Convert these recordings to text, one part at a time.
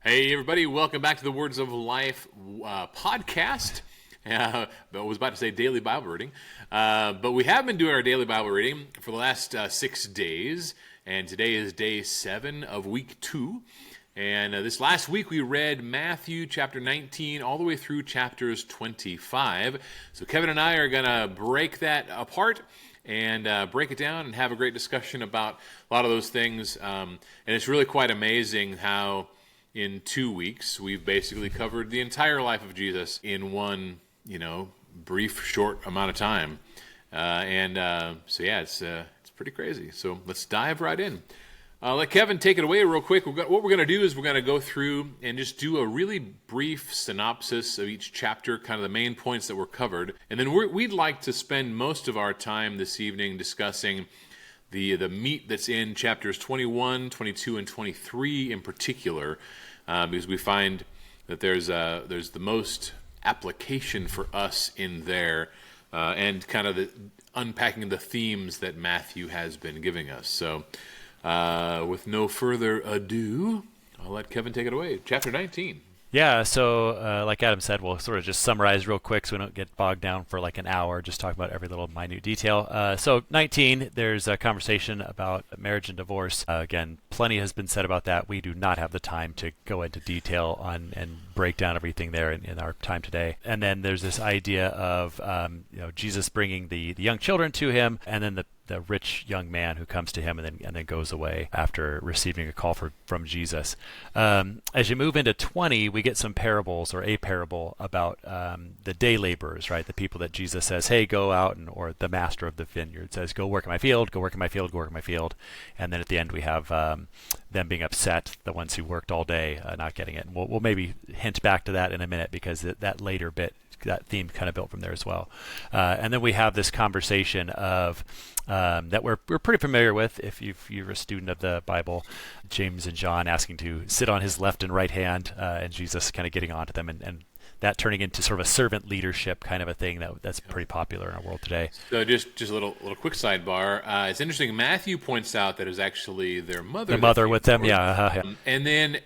Hey, everybody, welcome back to the Words of Life podcast. I was about to say daily Bible reading, but we have been doing our daily Bible reading for the last 6 days, and today is day 7 of week 2. And this last week we read Matthew chapter 19 all the way through chapters 25. So Kevin and I are going to break that apart and break it down and have a great discussion about a lot of those things. And it's really quite amazing how in 2 weeks, we've basically covered the entire life of Jesus in one, brief, short amount of time. So it's pretty crazy. So let's dive right in. Let Kevin take it away real quick. What we're going to do is we're going to go through and just do a really brief synopsis of each chapter, kind of the main points that were covered. And then we'd like to spend most of our time this evening discussing the meat that's in chapters 21, 22, and 23 in particular, because we find that there's the most application for us in there, and kind of the unpacking the themes that Matthew has been giving us. So with no further ado, I'll let Kevin take it away. Chapter 19. Yeah, so like Adam said, we'll sort of just summarize real quick so we don't get bogged down for like an hour, just talk about every little minute detail. So 19, there's a conversation about marriage and divorce. Again, plenty has been said about that. We do not have the time to go into detail on and break down everything there in our time today. And then there's this idea of Jesus bringing the young children to him, and then the rich young man who comes to him and then goes away after receiving a call from Jesus. As you move into 20, we get some parables, or a parable about the day laborers, right? The people that Jesus says, hey, go out, or the master of the vineyard says, go work in my field, go work in my field, go work in my field. And then at the end we have them being upset, the ones who worked all day not getting it. And we'll maybe hint back to that in a minute, because that later bit, that theme kind of built from there as well. And then we have this conversation of that we're pretty familiar with if you're a student of the Bible, James and John asking to sit on his left and right hand, and Jesus kind of getting onto them, and that turning into sort of a servant leadership kind of a thing that's pretty popular in our world today. So just a little quick sidebar. It's interesting. Matthew points out that it was actually their mother. The mother with them, yeah. And then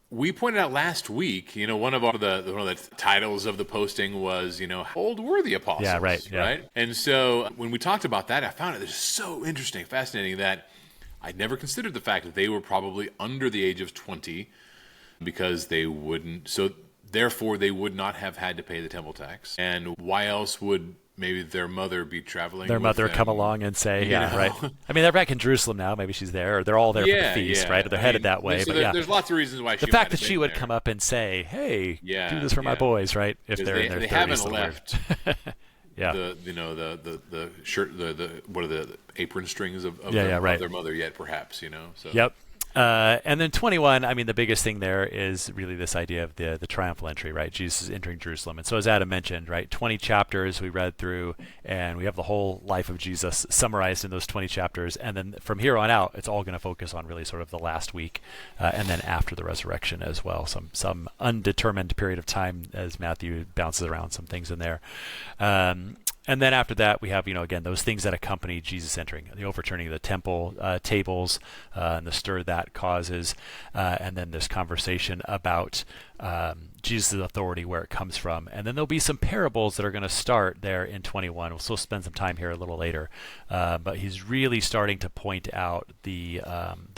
we pointed out last week, one of the titles of the posting was, how old were the apostles? Yeah, right. Yeah. Right. And so when we talked about that, I found it just so interesting, fascinating, that I'd never considered the fact that they were probably under the age of 20, because they wouldn't. So therefore, they would not have had to pay the temple tax. And why else would maybe their mother be traveling? Their mother come along and say, right. I mean, they're back in Jerusalem now. Maybe she's there, or they're all there for the feast, right? Or they're headed that way. So there's lots of reasons why. The fact that she would come up and say, "Hey, do this for my boys," right? If they're in their 30s, they haven't left. Yeah. The shirt, what are the apron strings of right. their mother yet, perhaps, So. Yep. And then 21, I mean, the biggest thing there is really this idea of the triumphal entry, right? Jesus is entering Jerusalem. And so as Adam mentioned, right, 20 chapters we read through, and we have the whole life of Jesus summarized in those 20 chapters. And then from here on out, it's all going to focus on really sort of the last week, and then after the resurrection as well. Some undetermined period of time, as Matthew bounces around some things in there. And then after that, we have, again, those things that accompany Jesus entering, the overturning of the temple tables, and the stir that causes, and then this conversation about Jesus' authority, where it comes from. And then there'll be some parables that are going to start there in 21. We'll still spend some time here a little later, but he's really starting to point out the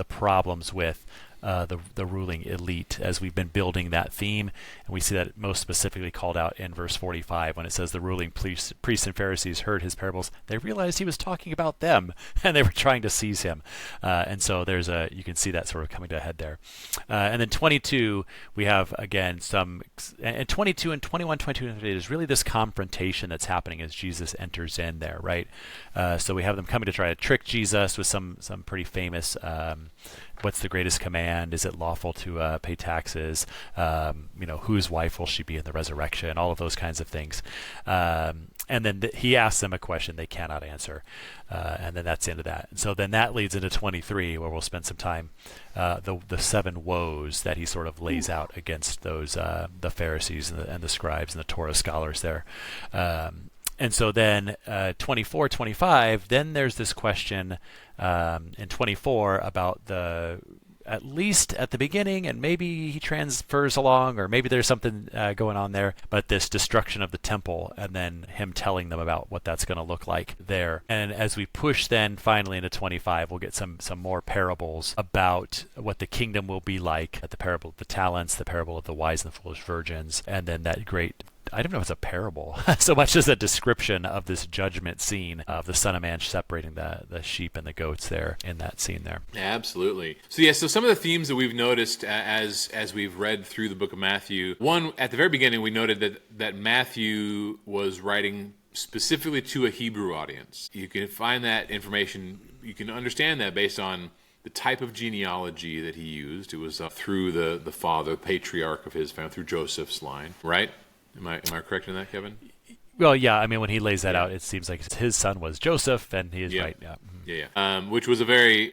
problems with the ruling elite, as we've been building that theme. And we see that most specifically called out in verse 45 when it says the ruling priests and Pharisees heard his parables. They realized he was talking about them, and they were trying to seize him. And so you can see that sort of coming to a head there. And then 22, we have again and 22 and 21, 22 and 28 is really this confrontation that's happening as Jesus enters in there, right? So we have them coming to try to trick Jesus with some pretty famous what's the greatest command? Is it lawful to pay taxes? Whose wife will she be in the resurrection? All of those kinds of things. And then he asks them a question they cannot answer. And then that's the end of that. And so then that leads into 23, where we'll spend some time, the 7 woes that he sort of lays out against those the Pharisees and the scribes and the Torah scholars there. And so then 24, 25, then there's this question in 24 about at least at the beginning, and maybe he transfers along, or maybe there's something going on there, but this destruction of the temple and then him telling them about what that's going to look like there. And as we push then finally into 25, we'll get some more parables about what the kingdom will be like, the parable of the talents, the parable of the wise and the foolish virgins, and then that great, I don't know if it's a parable so much as a description of this judgment scene of the Son of Man separating the sheep and the goats there in that scene there. Absolutely. So some of the themes that we've noticed as we've read through the book of Matthew. One, at the very beginning, we noted that Matthew was writing specifically to a Hebrew audience. You can find that information, you can understand that based on the type of genealogy that he used. It was through the father, patriarch of his family, through Joseph's line, right? Am I correct in that, Kevin? Well, yeah. I mean, when he lays that out, it seems like his son was Joseph, and he is right. Yeah. Yeah. Which was a very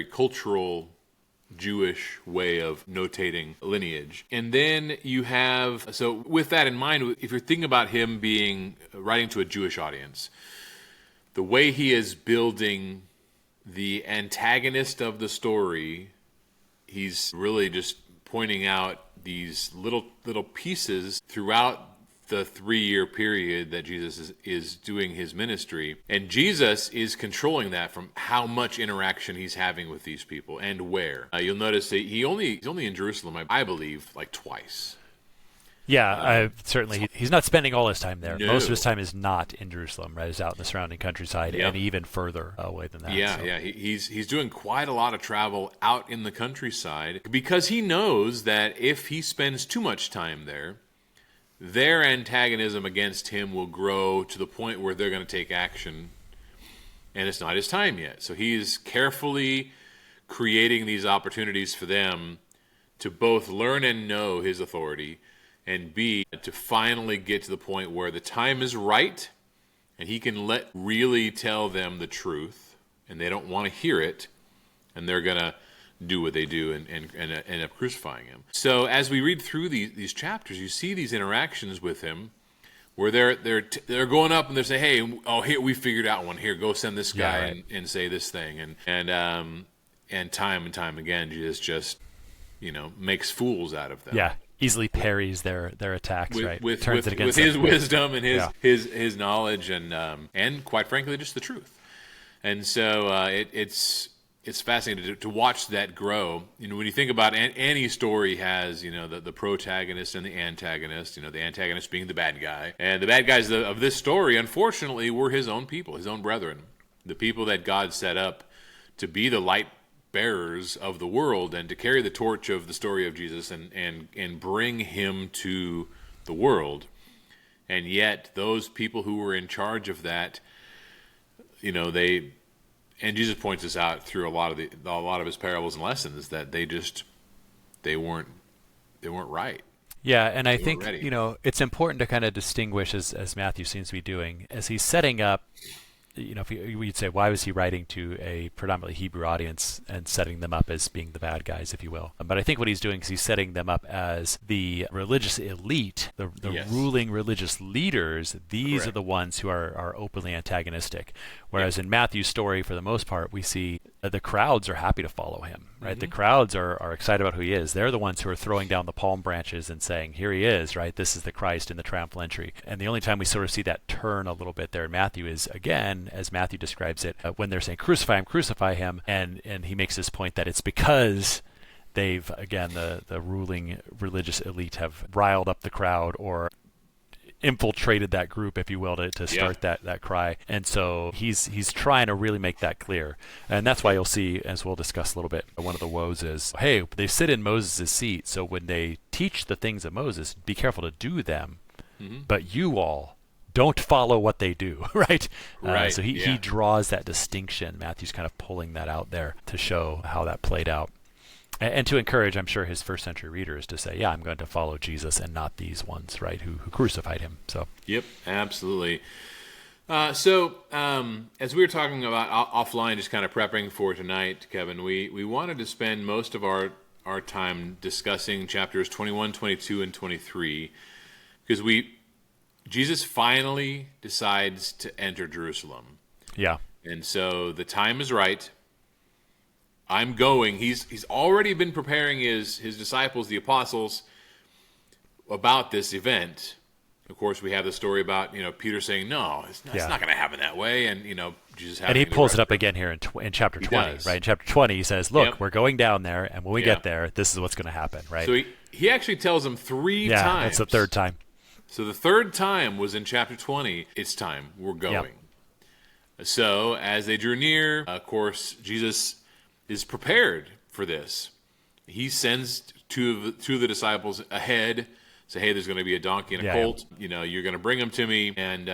cultural Jewish way of notating lineage. And then you have, so with that in mind, if you're thinking about him writing to a Jewish audience, the way he is building the antagonist of the story, he's really just pointing out these little pieces throughout the 3-year period that Jesus is doing his ministry. And Jesus is controlling that from how much interaction he's having with these people and where. You'll notice that he's only in Jerusalem, I believe, like twice. Yeah, certainly. He's not spending all his time there. No. Most of his time is not in Jerusalem, right? He's out in the surrounding countryside and even further away than that. Yeah. He's doing quite a lot of travel out in the countryside because he knows that if he spends too much time there, their antagonism against him will grow to the point where they're going to take action, and it's not his time yet. So he's carefully creating these opportunities for them to both learn and know his authority, and B, to finally get to the point where the time is right and he can really tell them the truth, and they don't want to hear it, and they're going to do what they do and end up crucifying him. So as we read through these chapters, you see these interactions with him where they're going up and they're saying, hey, here, we figured out one. Here, go send this guy and say this thing. And time and time again, Jesus just, makes fools out of them. Yeah. Easily parries their attacks, right? Turns it against his wisdom and his knowledge and quite frankly, just the truth. And so it's fascinating to watch that grow. When you think about any story has, the protagonist and the antagonist, the antagonist being the bad guy. And the bad guys of this story, unfortunately, were his own people, his own brethren, the people that God set up to be the light bearers of the world and to carry the torch of the story of Jesus and bring him to the world. And yet those people who were in charge of that, and Jesus points this out through a lot of his parables and lessons, that they weren't right. Yeah, and I think it's important to kind of distinguish, as Matthew seems to be doing, as he's setting up. If we'd say, why was he writing to a predominantly Hebrew audience and setting them up as being the bad guys, if you will? But I think what he's doing is he's setting them up as the religious elite, the ruling religious leaders. These Correct. Are the ones who are openly antagonistic. Whereas in Matthew's story, for the most part, we see the crowds are happy to follow him, right? Mm-hmm. The crowds are excited about who he is. They're the ones who are throwing down the palm branches and saying, here he is, right? This is the Christ in the triumphal entry. And the only time we sort of see that turn a little bit there in Matthew is, again, as Matthew describes it, when they're saying, crucify him, and he makes this point that it's because they've, again, the ruling religious elite have riled up the crowd or infiltrated that group, if you will, to start that cry. And so he's trying to really make that clear. And that's why you'll see, as we'll discuss a little bit, one of the woes is, hey, they sit in Moses' seat, so when they teach the things of Moses, be careful to do them, but you all don't follow what they do, right? So he draws that distinction. Matthew's kind of pulling that out there to show how that played out. And to encourage, I'm sure, his first century readers to say, I'm going to follow Jesus and not these ones, right, who crucified him. So. Yep, absolutely. As we were talking about offline, just kind of prepping for tonight, Kevin, we wanted to spend most of our time discussing chapters 21, 22, and 23, because Jesus finally decides to enter Jerusalem. Yeah. And so the time is right. I'm going. He's already been preparing his disciples, the apostles, about this event. Of course, we have the story about Peter saying, "No, it's not going to happen that way," and Jesus having. And he pulls it up again here in chapter 20, right? In chapter 20, he says, "Look, we're going down there, and when we get there, this is what's going to happen," right? So he actually tells them 3 times. Yeah, that's the third time. So the third time was in chapter 20. It's time. We're going. So as they drew near, of course, Jesus is prepared for this. He sends two of the disciples ahead. Say, hey, there's going to be a donkey and a colt. You're going to bring them to me, and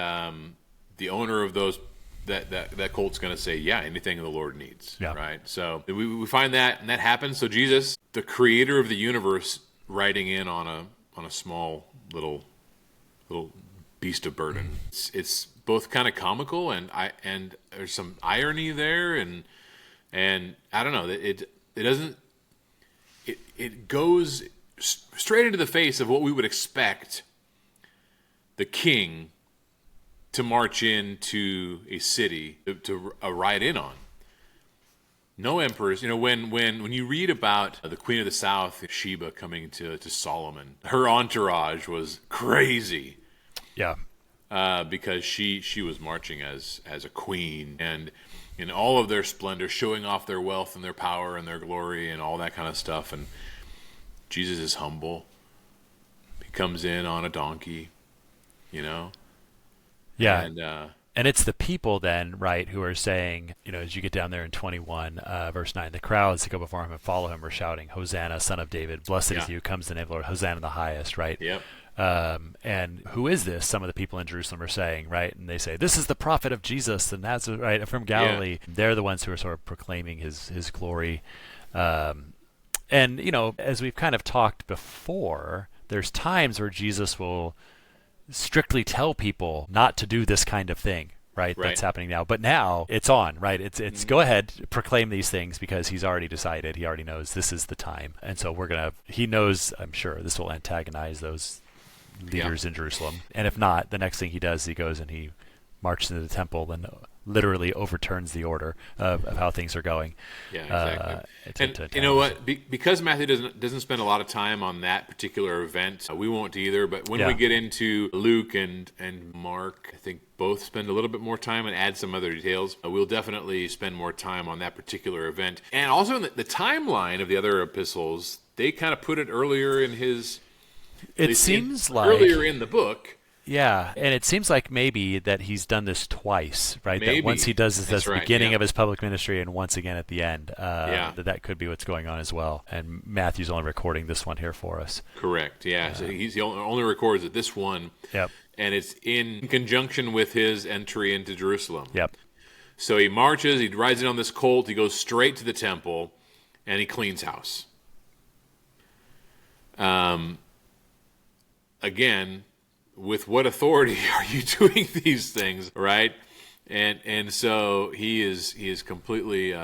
the owner of those that colt's going to say, yeah, anything the Lord needs. Yeah. Right. So we find that, and that happens. So Jesus, the creator of the universe, riding in on a small little beast of burden. It's both kind of comical and there's some irony there, and I don't know, it goes straight into the face of what we would expect the king to march into a city to ride in on. No emperors. When you read about the Queen of the South, Sheba, coming to Solomon, her entourage was crazy. Yeah. Because she was marching as a queen, and in all of their splendor, showing off their wealth and their power and their glory and all that kind of stuff. And Jesus is humble. He comes in on a donkey, Yeah. And it's the people then, right, who are saying, as you get down there in 21, verse 9, the crowds that go before him and follow him are shouting, Hosanna, Son of David, blessed is he who comes in the name of the Lord, Hosanna in the highest, right? Yep. And who is this? Some of the people in Jerusalem are saying, right? And they say, this is the prophet of Jesus, the Nazareth, right, from Galilee. Yeah. They're the ones who are sort of proclaiming his glory. And, as we've kind of talked before, there's times where Jesus will strictly tell people not to do this kind of thing, right? That's happening now. But now it's on, right? It's go ahead, proclaim these things, because he's already decided. He already knows this is the time. And so he knows, I'm sure, this will antagonize those leaders in Jerusalem. And if not, the next thing he does is he goes and he marches into the temple and literally overturns the order of how things are going. Yeah, exactly. And you know what? Because Matthew doesn't spend a lot of time on that particular event, we won't either. But when we get into Luke and Mark, I think both spend a little bit more time and add some other details. We'll definitely spend more time on that particular event. And also in the timeline of the other epistles, they kind of put it earlier in his... It seems like... Earlier in the book. Yeah, and it seems like maybe that he's done this twice, right? Maybe. That once he does this at the beginning of his public ministry and once again at the end. That could be what's going on as well. And Matthew's only recording this one here for us. Correct, yeah. So he's only records at this one. Yep. And it's in conjunction with his entry into Jerusalem. Yep. So he marches, he rides in on this colt, he goes straight to the temple, and he cleans house. Again, with what authority are you doing these things, right? And so he is completely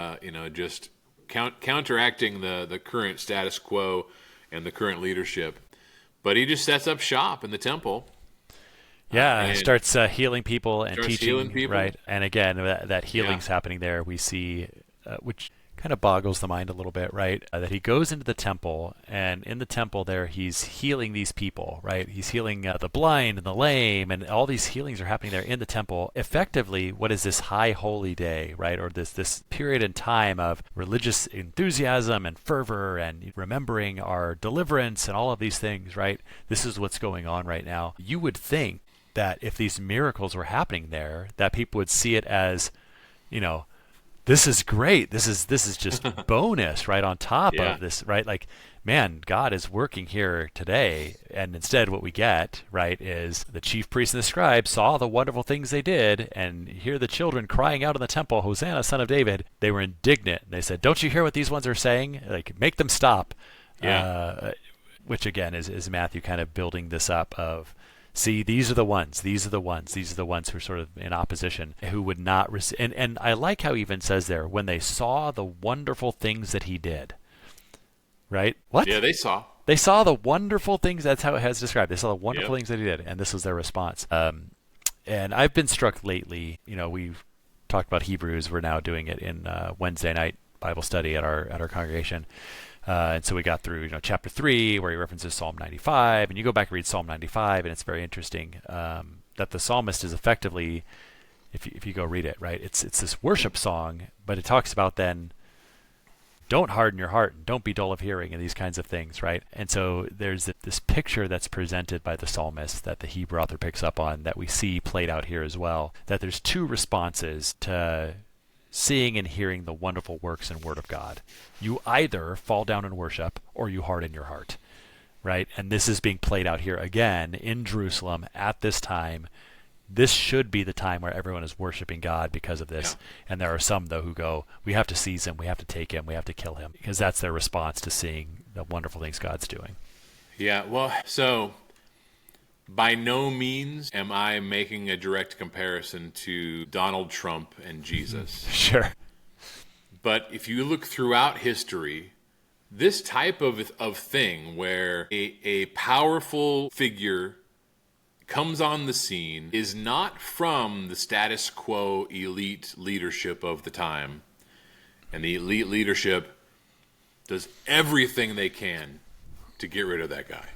just counteracting the current status quo and the current leadership. But he just sets up shop in the temple. Yeah, and starts healing people and teaching, people. Right? And again, that healing's happening there. We see, which kind of boggles the mind a little bit, right? That he goes into the temple, and in the temple there, he's healing these people, right? He's healing the blind and the lame, and all these healings are happening there in the temple. Effectively, what is this high holy day, right? Or this period in time of religious enthusiasm and fervor and remembering our deliverance and all of these things, right? This is what's going on right now. You would think that if these miracles were happening there, that people would see it as, this is great. This is just bonus, right, on top of this, right? Like, man, God is working here today. And instead what we get, right, is the chief priests and the scribes saw the wonderful things they did and hear the children crying out in the temple, Hosanna, Son of David. They were indignant. They said, don't you hear what these ones are saying? Like, make them stop. Which, again, is Matthew kind of building this up of, see, these are the ones who are sort of in opposition, who would not receive. And I like how he even says there, when they saw the wonderful things that he did. Right? What? Yeah, they saw. They saw the wonderful things. That's how it has described. They saw the wonderful things that he did, and this was their response. And I've been struck lately, we've talked about Hebrews. We're now doing it in Wednesday night Bible study at our congregation. And so we got through, chapter 3, where he references Psalm 95, and you go back and read Psalm 95, and it's very interesting that the psalmist is effectively, if you go read it, right, it's this worship song, but it talks about then, don't harden your heart, and don't be dull of hearing, and these kinds of things, right? And so there's this picture that's presented by the psalmist that the Hebrew author picks up on that we see played out here as well, that there's two responses to seeing and hearing the wonderful works and word of God. You either fall down and worship, or you harden your heart, right? And this is being played out here again in Jerusalem at this time. This should be the time where everyone is worshiping God because of this. Yeah. And there are some, though, who go, we have to seize him, we have to take him, we have to kill him, because that's their response to seeing the wonderful things God's doing. Yeah, well, so by no means am I making a direct comparison to Donald Trump and Jesus. Sure. But if you look throughout history, this type of thing where a powerful figure comes on the scene is not from the status quo elite leadership of the time. And the elite leadership does everything they can to get rid of that guy.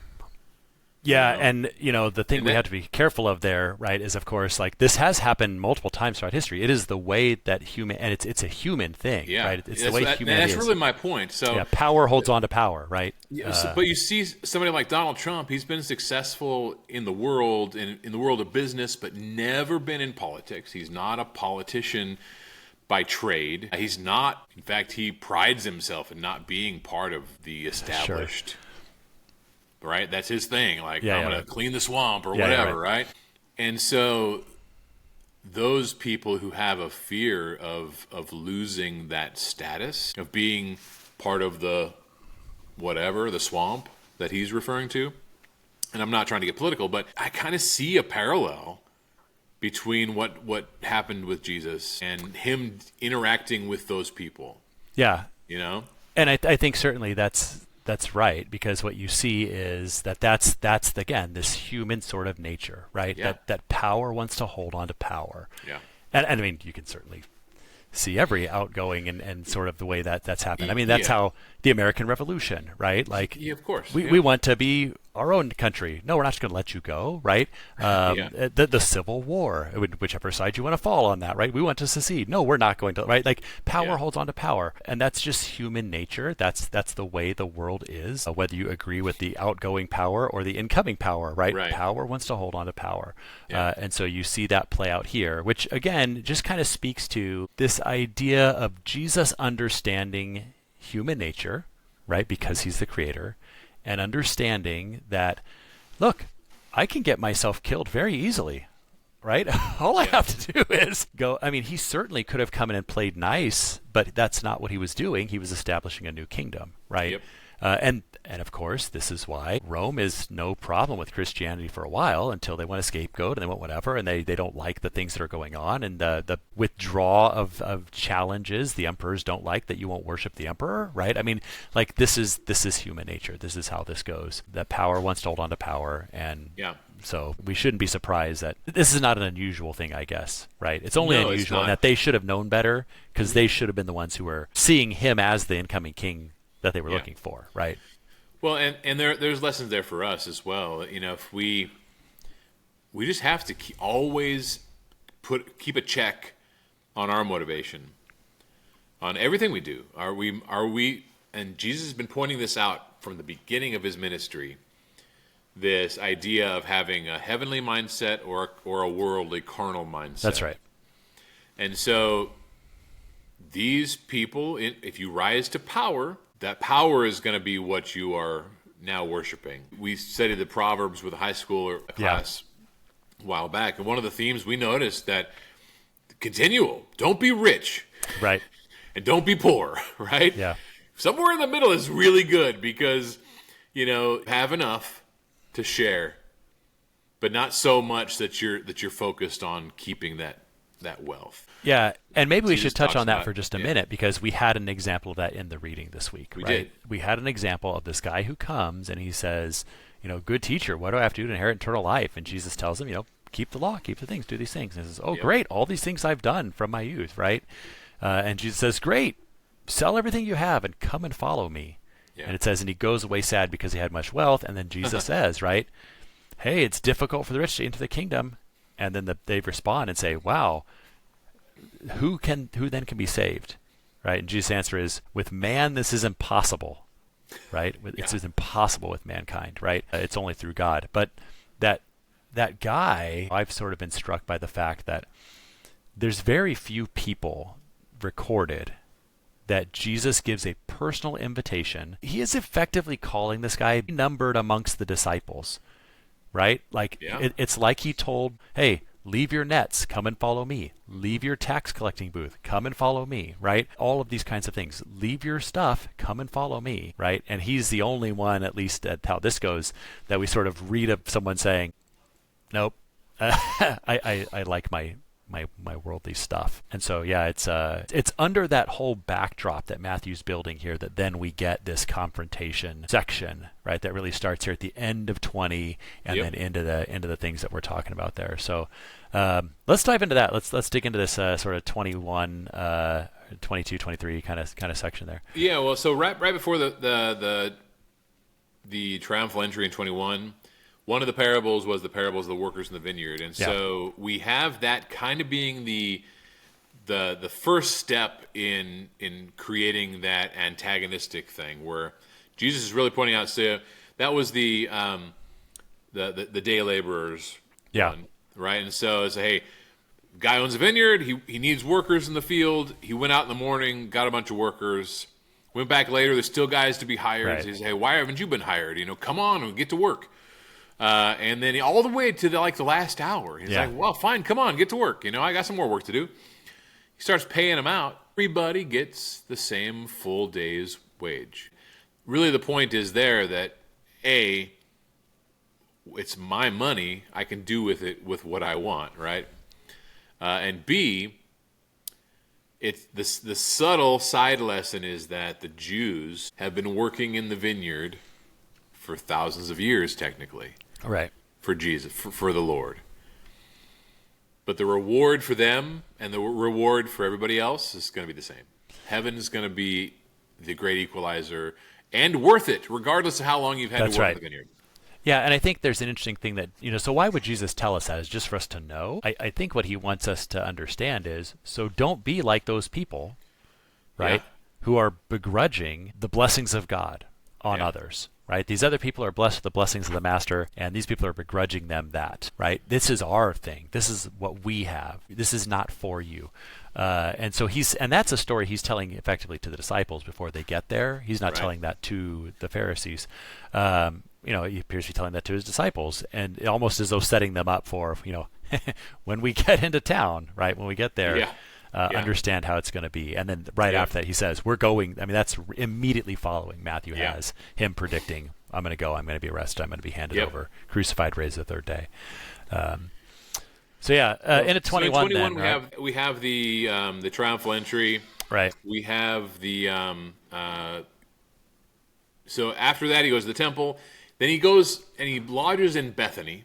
Yeah, and the thing we have to be careful of there, right, is of course like this has happened multiple times throughout history. It is the way that it's a human thing, yeah. right? It's the way humanity is. That's really my point. So yeah, power holds on to power, right? Yeah, but you see somebody like Donald Trump, he's been successful in the world, in the world of business, but never been in politics. He's not a politician by trade. He's not, in fact, he prides himself in not being part of the established. Sure. Right? That's his thing. Like, I'm going to clean the swamp or whatever, right? And so those people who have a fear of losing that status, of being part of the whatever, the swamp that he's referring to, and I'm not trying to get political, but I kind of see a parallel between what happened with Jesus and him interacting with those people. Yeah. And I think certainly that's right, because what you see is that's again this human sort of nature, right? Yeah. That power wants to hold on to power. Yeah. And I mean, you can certainly see every outgoing and sort of the way that's happened. I mean, that's how the American Revolution, right? Like, of course. We want to be our own country. No, we're not just going to let you go, right? The Civil War, whichever side you want to fall on that, right? We want to secede. No, we're not going to, right? Like, power holds on to power, and that's just human nature. That's the way the world is, whether you agree with the outgoing power or the incoming power, right? Power wants to hold on to power. Yeah. And so you see that play out here, which, again, just kind of speaks to this idea of Jesus understanding human nature, right? Because he's the creator, and understanding that, look, I can get myself killed very easily, right? All I have to do is go. I mean, he certainly could have come in and played nice, but that's not what he was doing. He was establishing a new kingdom, right? Yep. And of course, this is why Rome is no problem with Christianity for a while, until they want a scapegoat and they want whatever, and they don't like the things that are going on, and the withdraw of challenges. The emperors don't like that you won't worship the emperor, right? I mean, like, this is human nature. This is how this goes. The power wants to hold on to power, and so we shouldn't be surprised that this is not an unusual thing, I guess, right? It's only unusual in that they should have known better, because they should have been the ones who were seeing him as the incoming king that they were looking for, right? Well, and there's lessons there for us as well. If we just have to always keep a check on our motivation, on everything we do. Are we? And Jesus has been pointing this out from the beginning of his ministry. This idea of having a heavenly mindset or a worldly, carnal mindset. That's right. And so these people, if you rise to power, that power is going to be what you are now worshiping. We studied the Proverbs with a high schooler class a while back, and one of the themes we noticed that continual, don't be rich, right, and don't be poor, right? Yeah. Somewhere in the middle is really good, because have enough to share, but not so much that you're focused on keeping that wealth. Yeah, and maybe we should touch on that for just a minute, because we had an example of that in the reading this week. We right? did. We had an example of this guy who comes and he says, good teacher, what do I have to do to inherit eternal life? And Jesus tells him, keep the law, keep the things, do these things. And he says, great, all these things I've done from my youth, right? And Jesus says, great, sell everything you have and come and follow me. Yeah. And it says, and he goes away sad because he had much wealth. And then Jesus says, right, hey, it's difficult for the rich to enter the kingdom. And then they respond and say, wow, who then can be saved? Right? And Jesus' answer is, with man, this is impossible. Right? It's impossible with mankind, right? It's only through God. But that guy, I've sort of been struck by the fact that there's very few people recorded that Jesus gives a personal invitation. He is effectively calling this guy numbered amongst the disciples, right? Like it's like he told, hey, leave your nets, come and follow me. Leave your tax collecting booth, come and follow me, right? All of these kinds of things. Leave your stuff, come and follow me, right? And he's the only one, at least at how this goes, that we sort of read of someone saying, nope, I like my worldly stuff. And so it's under that whole backdrop that Matthew's building here that then we get this confrontation section, right, that really starts here at the end of 20 and then into the things that we're talking about there. So let's dive into that. Let's dig into this sort of 21 22 23 kind of section there. Yeah, well, so right before the triumphal entry in 21, one of the parables was the parables of the workers in the vineyard. And so we have that kind of being the first step in creating that antagonistic thing where Jesus is really pointing out, so that was the day laborers one, right? And so it's, hey, guy owns a vineyard, he needs workers in the field. He went out in the morning, got a bunch of workers, went back later, there's still guys to be hired. Right. So he says, hey, why haven't you been hired? Come on and get to work. And then all the way to the last hour, he's like, well, fine, come on, get to work. I got some more work to do. He starts paying them out. Everybody gets the same full day's wage. Really, the point is there that A, it's my money. I can do with it with what I want, right? And B, it's the subtle side lesson is that the Jews have been working in the vineyard for thousands of years, technically. Right. For Jesus, for the Lord. But the reward for them and the reward for everybody else is going to be the same. Heaven is going to be the great equalizer and worth it, regardless of how long you've had to work in the vineyard. Yeah, and I think there's an interesting thing that, so why would Jesus tell us that? Is just for us to know? I think what he wants us to understand is, so don't be like those people, right, who are begrudging the blessings of God on others. Right? These other people are blessed with the blessings of the master, and these people are begrudging them that, right? This is our thing. This is what we have. This is not for you. And so that's a story he's telling effectively to the disciples before they get there. He's not telling that to the Pharisees. He appears to be telling that to his disciples, and almost as though setting them up for, when we get into town, right? When we get there. Understand how it's going to be. And then after that, he says, we're going. I mean, that's immediately following Matthew has him predicting, I'm going to go, I'm going to be arrested, I'm going to be handed over, crucified, raised the third day. Into 21, so in 21 then, we have the triumphal entry. Right. We have the so after that he goes to the temple. Then he goes and he lodges in Bethany.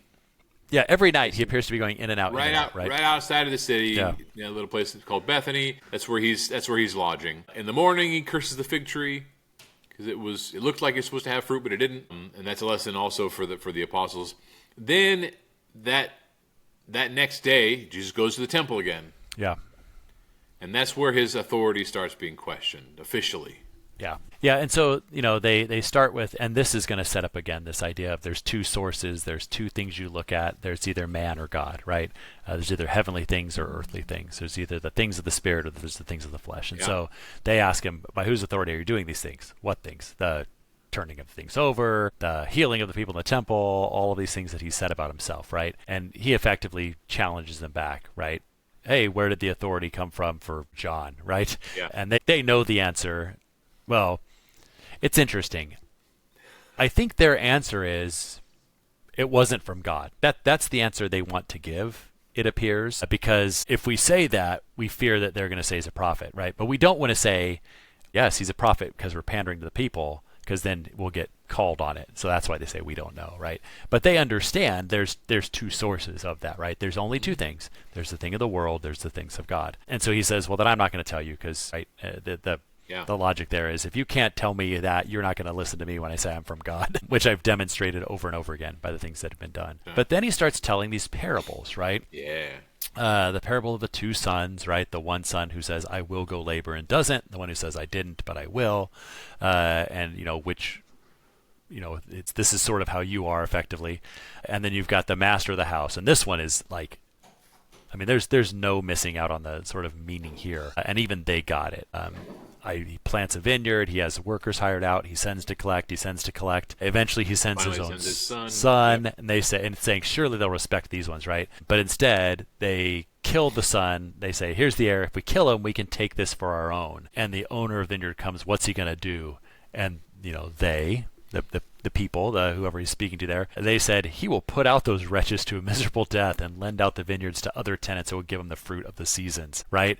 Yeah, every night he appears to be going in and out. Right outside of the city, a little place called Bethany. That's where he's lodging. In the morning, he curses the fig tree because it looked like it's supposed to have fruit, but it didn't. And that's a lesson also for the apostles. Then that next day, Jesus goes to the temple again. Yeah, and that's where his authority starts being questioned officially. Yeah, and so they start with, and this is going to set up again this idea of there's two sources, there's two things you look at. There's either man or God, right? There's either heavenly things or earthly things. There's either the things of the spirit or there's the things of the flesh. And so they ask him, by whose authority are you doing these things? What things? The turning of things over, the healing of the people in the temple, all of these things that he said about himself, right? And he effectively challenges them back, right? Hey, where did the authority come from for John, right? Yeah. And they know the answer. Well, it's interesting. I think their answer is it wasn't from God. That's the answer they want to give, it appears, because if we say that, we fear that they're going to say he's a prophet, right? But we don't want to say, yes, he's a prophet because we're pandering to the people, because then we'll get called on it. So that's why they say we don't know, right? But they understand there's two sources of that, right? There's only two things. There's the thing of the world, there's the things of God. And so he says, well, then I'm not going to tell you because, right, Yeah. The logic there is if you can't tell me that, you're not going to listen to me when I say I'm from God, which I've demonstrated over and over again by the things that have been done. Yeah. But then he starts telling these parables, right? Yeah. The parable of the two sons, right? The one son who says, I will go labor and doesn't. The one who says, I didn't, but I will. And, this is sort of how you are effectively. And then you've got the master of the house. And this one is like, I mean, there's no missing out on the sort of meaning here. And even they got it. He plants a vineyard. He has workers hired out. He sends to collect. Eventually, he sends his own son. Yep. And it's saying, surely they'll respect these ones, right? But instead, they kill the son. They say, here's the heir. If we kill him, we can take this for our own. And the owner of the vineyard comes. What's he going to do? And the people, whoever he's speaking to there, they said, he will put out those wretches to a miserable death and lend out the vineyards to other tenants who will give them the fruit of the seasons, right?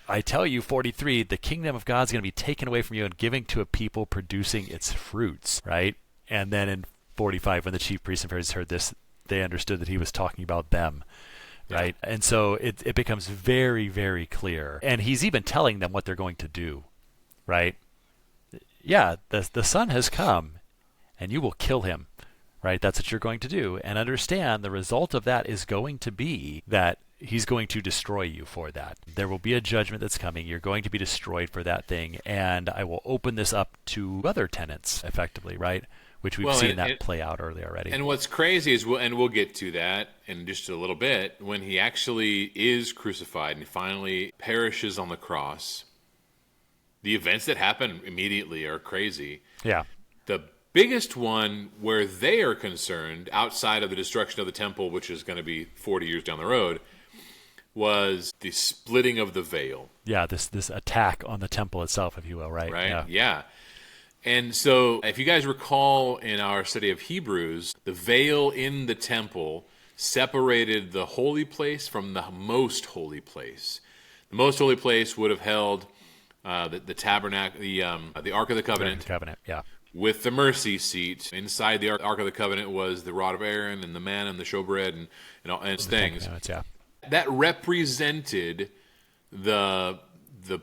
I tell you, 43, the kingdom of God is going to be taken away from you and given to a people producing its fruits, right? And then in 45, when the chief priests and Pharisees heard this, they understood that he was talking about them, right? Yeah. And so it becomes very, very clear. And he's even telling them what they're going to do, right? Yeah, the son has come, and you will kill him, right? That's what you're going to do. And understand the result of that is going to be that he's going to destroy you for that. There will be a judgment that's coming. You're going to be destroyed for that thing. And I will open this up to other tenants, effectively, right? Which we've seen that play out early already. And what's crazy is, and we'll get to that in just a little bit, when he actually is crucified and he finally perishes on the cross, the events that happen immediately are crazy. Yeah. The biggest one where they are concerned, outside of the destruction of the temple, which is going to be 40 years down the road, was the splitting of the veil. Yeah, this attack on the temple itself, if you will, right? Right, yeah. And so if you guys recall in our study of Hebrews, the veil in the temple separated the holy place from the most holy place. The most holy place would have held the tabernacle, the Ark of the Covenant. Yeah. With the mercy seat. Inside the Ark of the Covenant was the rod of Aaron and the manna and the showbread and all its things. Yeah. That represented the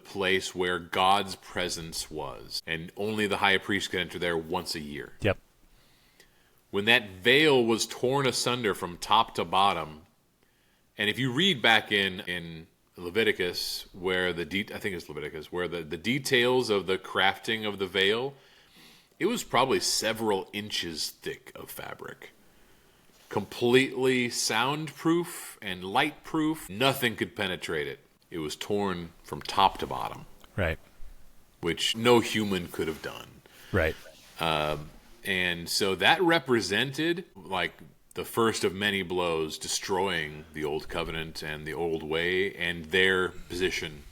place where God's presence was, and only the high priest could enter there once a year. Yep. When that veil was torn asunder from top to bottom, and if you read back in Leviticus, where I think it's Leviticus, where the details of the crafting of the veil, it was probably several inches thick of fabric. Completely soundproof and lightproof. Nothing could penetrate it. It was torn from top to bottom. Right. Which no human could have done. Right. And so that represented like the first of many blows, destroying the old covenant and the old way and their position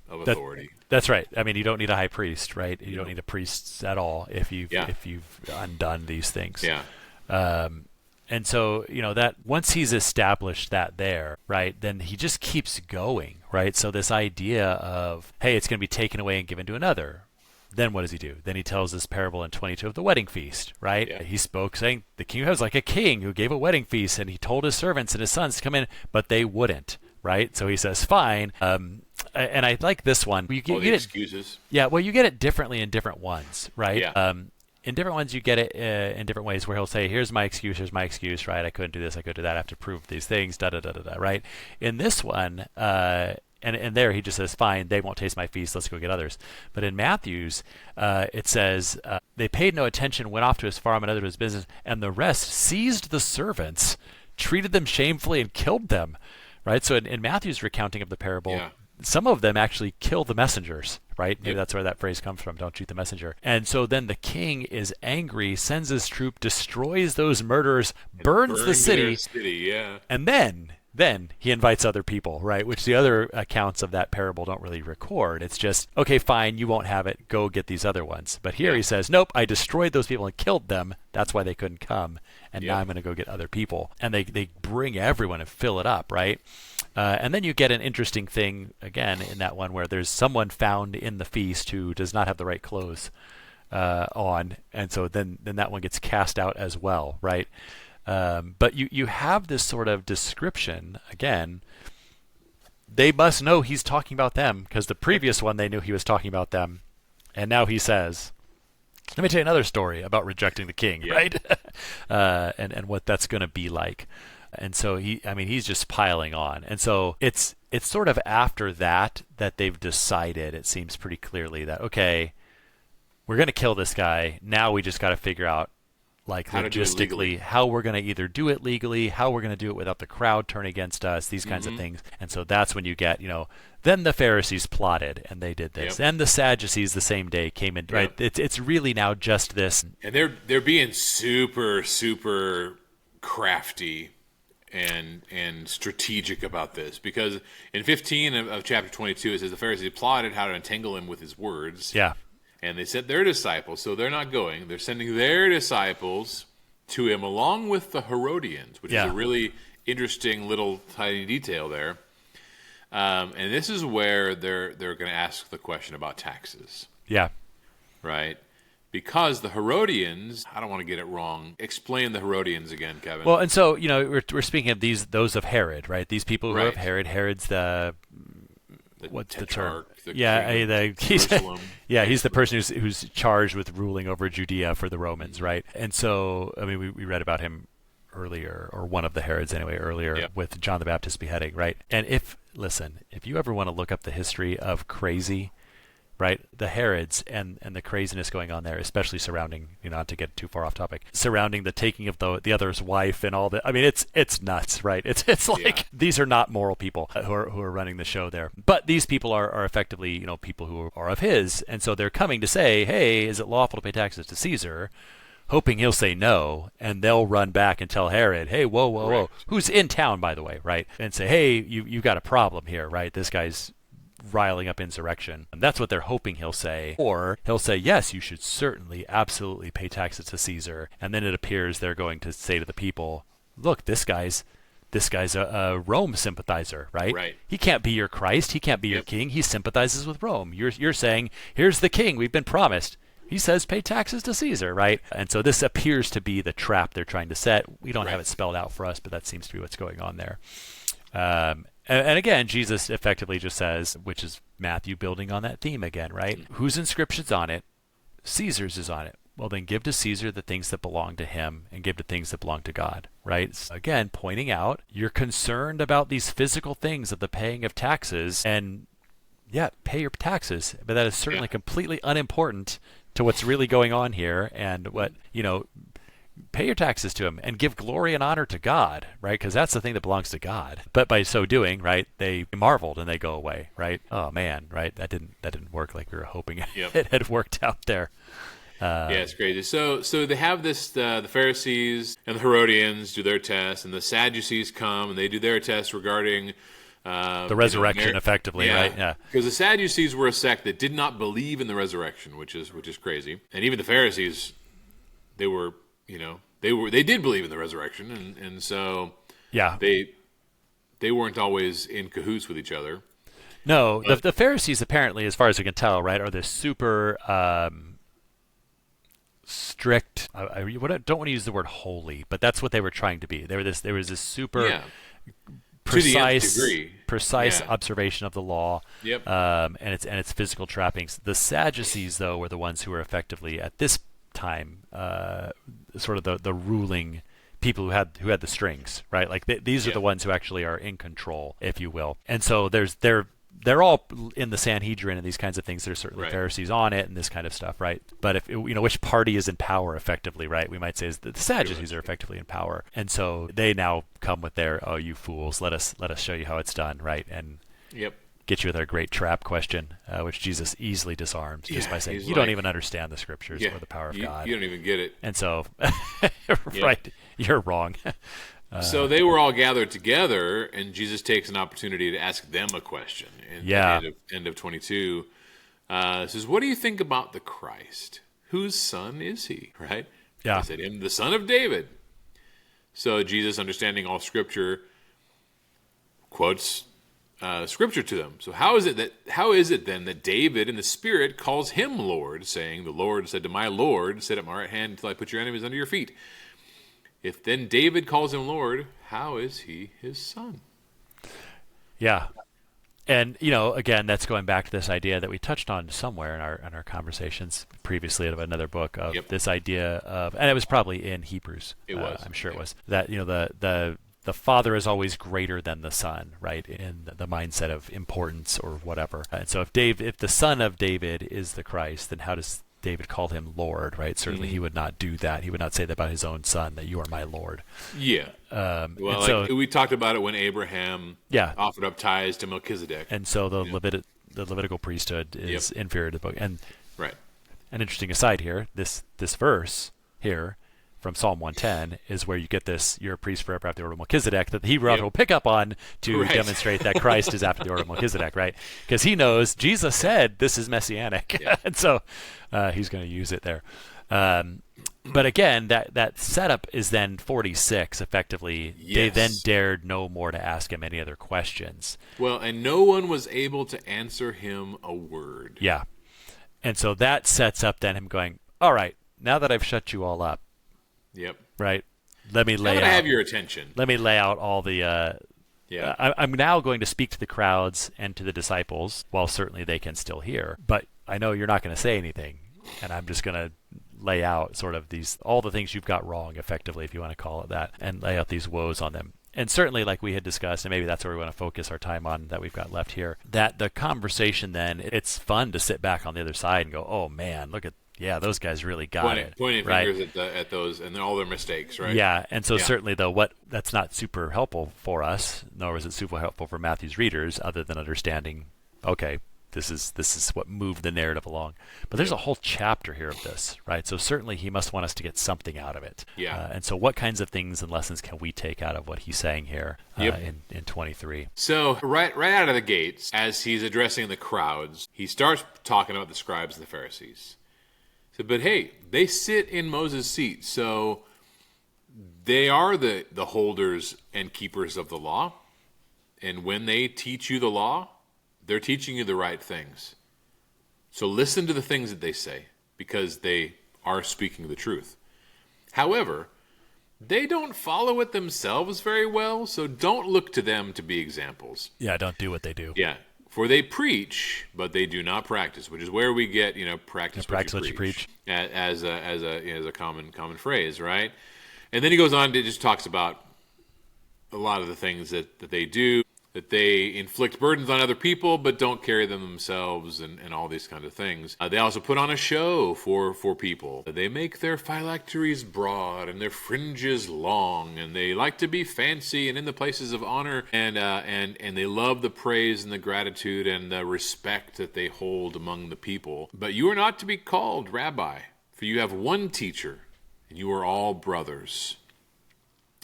of authority. That's right. I mean, you don't need a high priest, right? You don't need a priest at all if you've undone these things. Yeah. And so, that once he's established that there, right, then he just keeps going, right? So this idea of, hey, it's going to be taken away and given to another. Then what does he do? Then he tells this parable in 22 of the wedding feast, right? Yeah. He spoke saying the king was like a king who gave a wedding feast, and he told his servants and his sons to come in, but they wouldn't, right? So he says, fine. And I like this one. You get excuses. Yeah, well, you get it differently in different ones, right? Yeah. In different ones, you get it in different ways where he'll say, here's my excuse, right? I couldn't do this, I couldn't do that, I have to prove these things, right? In this one, and there he just says, fine, they won't taste my feast, let's go get others. But in Matthew's, it says, they paid no attention, went off to his farm and other to his business, and the rest seized the servants, treated them shamefully, and killed them, right? So in Matthew's recounting of the parable, some of them actually kill the messengers, right? Maybe that's where that phrase comes from, don't shoot the messenger. And so then the king is angry, sends his troop, destroys those murderers, burns the city, and then he invites other people, right? Which the other accounts of that parable don't really record. It's just, okay, fine, you won't have it, go get these other ones. But here he says, nope, I destroyed those people and killed them, that's why they couldn't come, and now I'm going to go get other people. And they bring everyone and fill it up, right? And then you get an interesting thing, again, in that one where there's someone found in the feast who does not have the right clothes on, and so then that one gets cast out as well, right? But you have this sort of description, again, they must know he's talking about them, because the previous one they knew he was talking about them. And now he says, let me tell you another story about rejecting the king, right? And what that's going to be like. And so he's just piling on. And so it's sort of after that they've decided, it seems pretty clearly, that, okay, we're going to kill this guy. Now we just got to figure out, like, how logistically, how we're going to either do it legally, how we're going to do it without the crowd turning against us, these kinds of things. And so that's when you get, then the Pharisees plotted and they did this. And the Sadducees the same day came in, right? It's really now just this. And they're being super, super crafty and strategic about this, because in 15 of chapter 22 it says the Pharisees plotted how to entangle him with his words. Yeah. And they sent their disciples, so they're not going. They're sending their disciples to him along with the Herodians, which is a really interesting little tiny detail there. And this is where they're going to ask the question about taxes. Yeah. Right? Because the Herodians, I don't want to get it wrong. Explain the Herodians again, Kevin. Well, and so, we're speaking of those of Herod, right? These people who have Herod. Herod's what's the term? He's the person who's charged with ruling over Judea for the Romans, right? And so, we read about him earlier, or one of the Herods anyway, with John the Baptist beheading, right? And if you ever want to look up the history of crazy, right, the Herods and the craziness going on there, especially surrounding, not to get too far off topic, surrounding the taking of the other's wife and all that. It's nuts, right? It's like these are not moral people who are running the show there. But these people are effectively, people who are of his, and so they're coming to say, hey, is it lawful to pay taxes to Caesar? Hoping he'll say no, and they'll run back and tell Herod, hey, whoa, who's in town, by the way, right? And say, hey, you got a problem here, right? This guy's riling up insurrection. And that's what they're hoping he'll say. Or he'll say, yes, you should certainly, absolutely pay taxes to Caesar. And then it appears they're going to say to the people, look, this guy's a Rome sympathizer, right? Right. He can't be your Christ. He can't be your king. He sympathizes with Rome. You're saying, here's the king we've been promised. He says pay taxes to Caesar, right? And so this appears to be the trap they're trying to set. We don't have it spelled out for us, but that seems to be what's going on there. And again, Jesus effectively just says, which is Matthew building on that theme again, right? Whose inscription's on it? Caesar's is on it. Well, then give to Caesar the things that belong to him and give to things that belong to God, right? So again, pointing out, you're concerned about these physical things of the paying of taxes, and pay your taxes, but that is certainly completely unimportant to what's really going on here, and what, pay your taxes to him and give glory and honor to God, right? Because that's the thing that belongs to God. But by so doing, right, they marveled and they go away, right? Oh man, right? That didn't work like we were hoping it had worked out there. It's crazy. So they have this, the Pharisees and the Herodians do their test, and the Sadducees come and they do their test regarding the resurrection, effectively, right? Yeah. Because the Sadducees were a sect that did not believe in the resurrection, which is crazy. And even the Pharisees, they did believe in the resurrection, and so they weren't always in cahoots with each other. No, the Pharisees apparently, as far as we can tell, right, are this super strict. I don't want to use the word holy, but that's what they were trying to be. There was this super precise observation of the law, and its physical trappings. The Sadducees, though, were the ones who were effectively at this time sort of the ruling people who had the strings, right? Like these are the ones who actually are in control, if you will. And so they're all in the Sanhedrin and these kinds of things. There's certainly Pharisees on it and this kind of stuff, right? But if which party is in power effectively, right? We might say is the Sadducees are effectively in power, and so they now come with their, oh, you fools, let us show you how it's done, right? And get you with their great trap question, which Jesus easily disarms just by saying, you don't even understand the scriptures or the power of God. You don't even get it. And so, right, you're wrong. So they were all gathered together, and Jesus takes an opportunity to ask them a question. In the end of 22, says, what do you think about the Christ? Whose son is he? Right? Yeah. They said, him, the son of David. So Jesus, understanding all Scripture, quotes Scripture to them. So how is it then that David in the Spirit calls him Lord, saying, the Lord said to my Lord, sit at my right hand until I put your enemies under your feet? If then David calls him Lord, how is he his son? Yeah. And again, that's going back to this idea that we touched on somewhere in our conversations previously of another book of this idea of, and it was probably in Hebrews. It was. I'm sure it was that the Father is always greater than the Son, right? In the mindset of importance or whatever. And so if the Son of David is the Christ, then how does David called him Lord, right? Certainly he would not do that. He would not say that about his own son, that you are my Lord. Yeah. Well, we talked about it when Abraham offered up tithes to Melchizedek. And so the Levitical priesthood is inferior to the book. And right. An interesting aside here, this verse here from Psalm 110 is where you get this, you're a priest forever after the order of Melchizedek, that the Hebrew author will pick up on to demonstrate that Christ is after the order of Melchizedek, right? Because he knows Jesus said this is messianic. And so he's going to use it there. But again, that setup is then 46, effectively. Yes. They then dared no more to ask him any other questions. Well, and no one was able to answer him a word. Yeah. And so that sets up then him going, all right, now that I've shut you all up, right, let me lay out. I have your attention. Let me lay out all the... I'm now going to speak to the crowds and to the disciples, while certainly they can still hear. But I know you're not going to say anything, and I'm just going to lay out sort of all the things you've got wrong, effectively, if you want to call it that, and lay out these woes on them. And certainly, like we had discussed, and maybe that's where we want to focus our time on that we've got left here, that the conversation then, it's fun to sit back on the other side and go, oh man, look at, those guys really got it. Pointing fingers at those and all their mistakes, right? Yeah, and so certainly, though, that's not super helpful for us, nor is it super helpful for Matthew's readers, other than understanding, okay, this is what moved the narrative along. But there's a whole chapter here of this, right? So certainly he must want us to get something out of it. Yeah. And so what kinds of things and lessons can we take out of what he's saying here in 23? So right out of the gates, as he's addressing the crowds, he starts talking about the scribes and the Pharisees. So, but hey, they sit in Moses' seat, so they are the holders and keepers of the law. And when they teach you the law, they're teaching you the right things. So listen to the things that they say, because they are speaking the truth. However, they don't follow it themselves very well, so don't look to them to be examples. Yeah, don't do what they do. Yeah, for they preach, but they do not practice, which is where we get, practice what you preach as a common phrase, right? And then he goes on to just talks about a lot of the things that they do, that they inflict burdens on other people but don't carry them themselves, and all these kinds of things. They also put on a show for people. They make their phylacteries broad and their fringes long, and they like to be fancy and in the places of honor, and they love the praise and the gratitude and the respect that they hold among the people. But you are not to be called rabbi, for you have one teacher, and you are all brothers.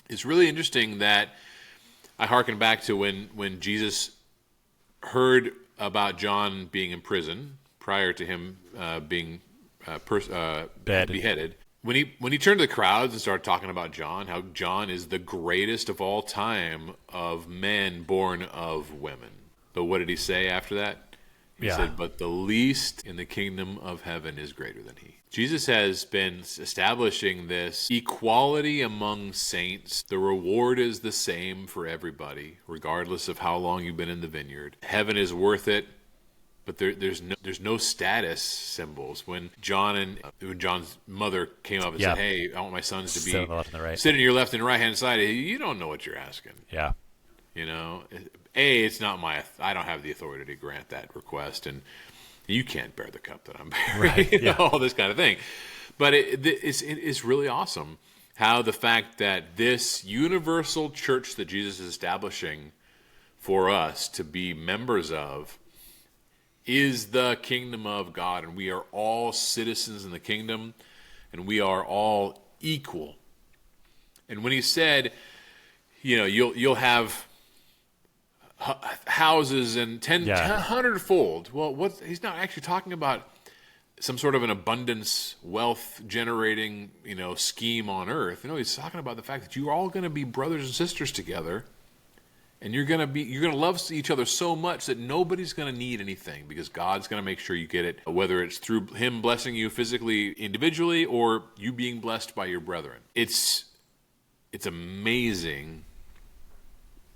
It's really interesting that I hearken back to when Jesus heard about John being in prison prior to him being beheaded. When he turned to the crowds and started talking about John, how John is the greatest of all time of men born of women. But what did he say after that? He said, but the least in the kingdom of heaven is greater than he. Jesus has been establishing this equality among saints. The reward is the same for everybody, regardless of how long you've been in the vineyard. Heaven is worth it, but there's no status symbols. When John's mother came up and said, "Hey, I want my sons to be sitting to your left and right hand side," you don't know what you're asking. Yeah, it's not I don't have the authority to grant that request, and you can't bear the cup that I'm bearing, right, all this kind of thing. But it's really awesome how the fact that this universal church that Jesus is establishing for us to be members of is the kingdom of God, and we are all citizens in the kingdom, and we are all equal. And when he said, you'll have houses and 100-fold. Well, he's not actually talking about some sort of an abundance, wealth generating, scheme on earth. He's talking about the fact that you're all going to be brothers and sisters together, and you're going to love each other so much that nobody's going to need anything, because God's going to make sure you get it, whether it's through him blessing you physically, individually, or you being blessed by your brethren. It's amazing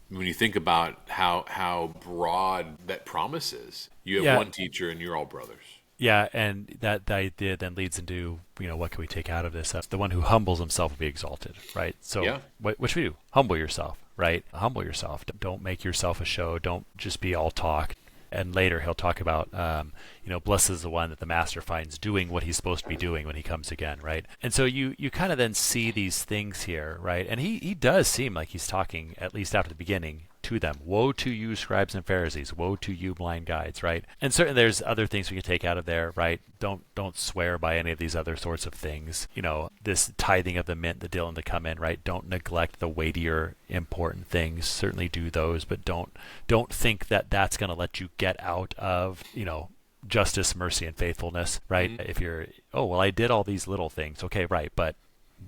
when you think about how broad that promise is. You have one teacher and you're all brothers. Yeah, and that idea then leads into, what can we take out of this? The one who humbles himself will be exalted, right? So what should we do? Humble yourself, right? Humble yourself. Don't make yourself a show. Don't just be all talk. And later he'll talk about, blessed is the one that the master finds doing what he's supposed to be doing when he comes again, right? And so you kind of then see these things here, right? And he does seem like he's talking, at least after the beginning, to them. Woe to you, scribes and Pharisees. Woe to you, blind guides, right? And certainly there's other things we can take out of there, right? Don't swear by any of these other sorts of things. This tithing of the mint, the dill, and the cumin, right? Don't neglect the weightier, important things. Certainly do those, but don't think that that's going to let you get out of, justice, mercy, and faithfulness, right? Mm-hmm. If you're, I did all these little things. Okay, right, but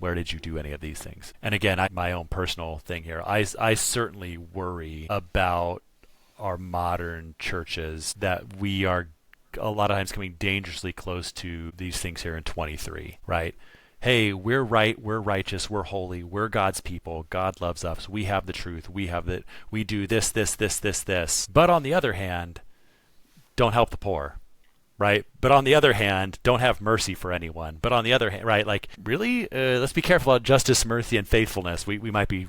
where did you do any of these things? And again, my own personal thing here, I certainly worry about our modern churches, that we are a lot of times coming dangerously close to these things here in 23, right? Hey, we're right, we're righteous, we're holy, we're God's people, God loves us, we have the truth, we do this. But on the other hand, don't help the poor. Right. But on the other hand, don't have mercy for anyone. But on the other hand, right, like, really, let's be careful about justice, mercy, and faithfulness. We might be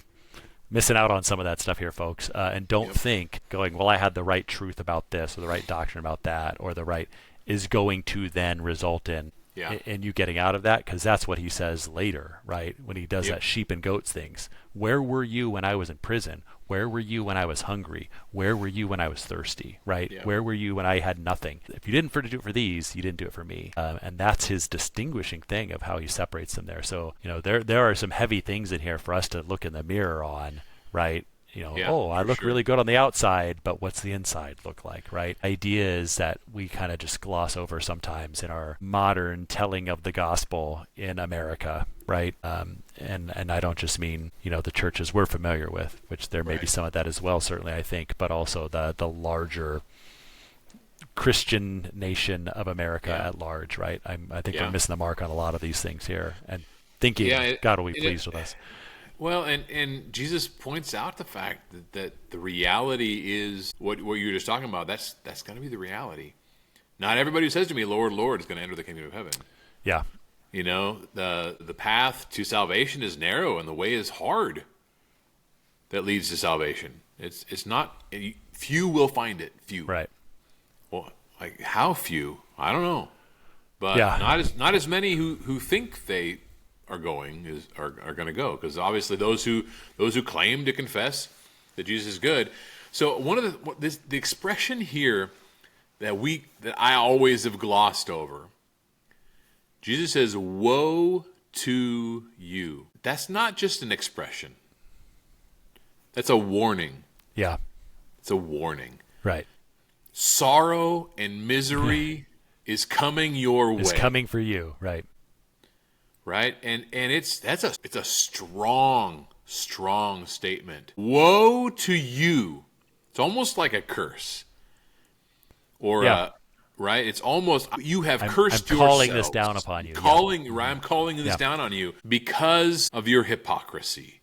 missing out on some of that stuff here, folks. And don't think going, well, I had the right truth about this or the right doctrine about that or the right is going to then result in you getting out of that, because that's what he says later, right, when he does that sheep and goats things. Where were you when I was in prison? Where were you when I was hungry? Where were you when I was thirsty, right? Yeah. Where were you when I had nothing? If you didn't do it for these, you didn't do it for me. And that's his distinguishing thing of how he separates them there. So, there are some heavy things in here for us to look in the mirror on, right? I look really good on the outside, but what's the inside look like, right? Idea is that we kind of just gloss over sometimes in our modern telling of the gospel in America, right? And I don't just mean, the churches we're familiar with, which there may be some of that as well, certainly, I think, but also the larger Christian nation of America at large, right? I think we're missing the mark on a lot of these things here and thinking God will be pleased with us. Well, and Jesus points out the fact that the reality is what you were just talking about. That's going to be the reality. Not everybody who says to me, Lord, Lord, is going to enter the kingdom of heaven. Yeah. The path to salvation is narrow and the way is hard that leads to salvation. It's not, few will find it, few. Right. Well, like how few? I don't know. But not as many who think they are going to go, because obviously those who claim to confess that Jesus is good. So one of the expression here that I always have glossed over, Jesus says, "Woe to you." That's not just an expression. That's a warning. Yeah, it's a warning. Right. Sorrow and misery is coming your way. It's coming for you. Right. Right, and it's a strong statement. Woe to you! It's almost like a curse, or right? It's almost you have cursed yourself. I'm calling this down upon you. I'm calling this down on you because of your hypocrisy,